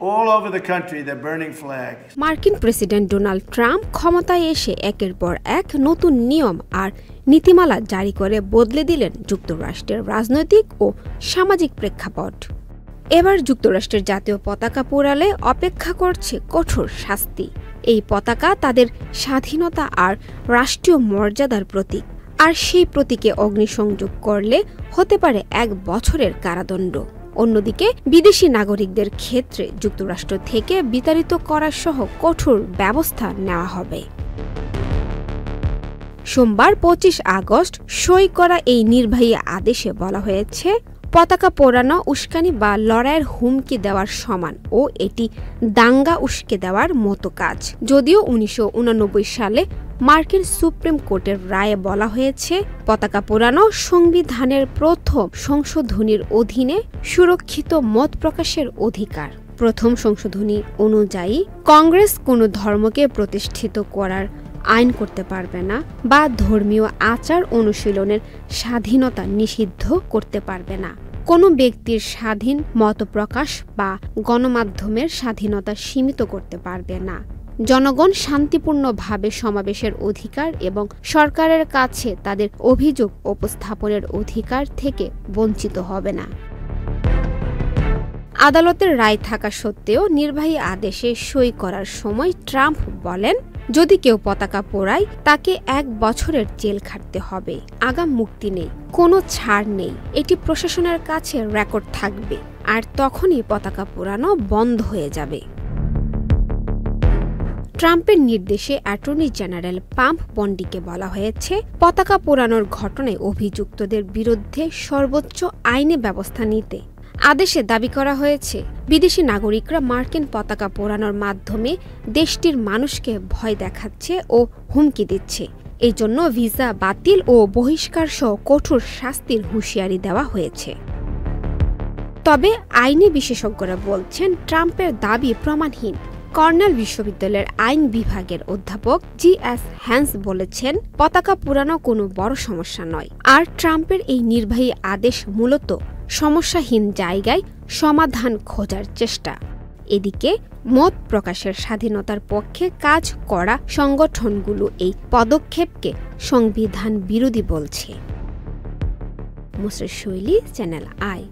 all over the country they're burning flags. মার্কিন president Donald Trump ক্ষমতায় এসে একের পর এক নতুন নিয়ম আর নীতিমালা জারি করে বদলে দিলেন যুক্তরাষ্ট্রের রাজনৈতিক ও সামাজিক প্রেক্ষাপট। এবার যুক্তরাষ্ট্রের জাতীয় পতাকা পোড়ালে অপেক্ষা করছে কঠোর শাস্তি। এই পতাকা তাদের স্বাধীনতা আর রাষ্ট্রীয় মর্যাদার প্রতীক, আর সেই প্রতীকে অগ্নিসংযোগ করলে হতে পারে 1 বছরের কারাদণ্ড। অন্যদিকে বিদেশি নাগরিকদের ক্ষেত্রে যুক্তরাষ্ট্র থেকে বিতাড়িত করা সহ কঠোর ব্যবস্থা নেওয়া হবে। সোমবার 25 আগস্ট সই করা এই নির্বাহী আদেশে বলা হয়েছে, পতাকা পোড়ানো উস্কানি বা লড়াইয়ের হুমকি দেওয়ার সমান ও এটি দাঙ্গা উস্কে দেওয়ার মতো কাজ। যদিও 1989 সালে মার্কিন সুপ্রিম কোর্টের রায়ে বলা হয়েছে, পতাকা পোড়ানো সংবিধানের প্রথম সংশোধনীর অধীনে সুরক্ষিত মত প্রকাশের অধিকার। প্রথম সংশোধনী অনুযায়ী কংগ্রেস কোনো ধর্মকে প্রতিষ্ঠিত করার আইন করতে পারবে না বা ধর্মীয় আচার অনুশীলনের স্বাধীনতা নিষিদ্ধ করতে পারবে না। কোনো ব্যক্তির স্বাধীন মত প্রকাশ বা গণমাধ্যমের স্বাধীনতা সীমিত করতে পারবে না। জনগণ শান্তিপূর্ণভাবে সমাবেশের অধিকার এবং সরকারের কাছে তাদের অভিযোগ উপস্থাপনের অধিকার থেকে বঞ্চিত হবে না। আদালতের রায় থাকা সত্ত্বেও নির্বাহী আদেশে সই করার সময় ট্রাম্প বলেন, যদি কেউ পতাকা পোড়ায় তাকে 1 বছরের জেল খাটতে হবে। আগাম মুক্তি নেই, কোনো ছাড় নেই। এটি প্রশাসনের কাছে রেকর্ড থাকবে, আর তখনই পতাকা পোড়ানো বন্ধ হয়ে যাবে। ট্রাম্পের নির্দেশে অ্যাটর্নি জেনারেল পাম বন্ডিকে বলা হয়েছে, পতাকা পোড়ানোর ঘটনায় অভিযুক্তদের বিরুদ্ধে সর্বোচ্চ আইনি ব্যবস্থা নিতে। আদেশে দাবি করা হয়েছে, বিদেশি নাগরিকরা মার্কিন পতাকা পোড়ানোর মাধ্যমে দেশটির মানুষকে ভয় দেখাচ্ছে ও হুমকি দিচ্ছে। এই জন্য ভিসা বাতিল ও বহিষ্কার সহ কঠোর শাস্তির হুঁশিয়ারি দেওয়া হয়েছে। তবে আইনি বিশেষজ্ঞরা বলছেন, ট্রাম্পের দাবি প্রমাণহীন। কর্নেল বিশ্ববিদ্যালয়ের আইন বিভাগের অধ্যাপক জি.এস. হ্যান্স বলেছেন, পতাকা পোড়ানো কোনো বড় সমস্যা নয়, আর ট্রাম্পের এই নির্বাহী আদেশ মূলত সমস্যাহীন জায়গায় সমাধান খোঁজার চেষ্টা। এদিকে মত প্রকাশের স্বাধীনতার পক্ষে কাজ করা সংগঠনগুলো এই পদক্ষেপকে সংবিধান বিরোধী বলছে। মুসরিত শৈলী, চ্যানেল আই।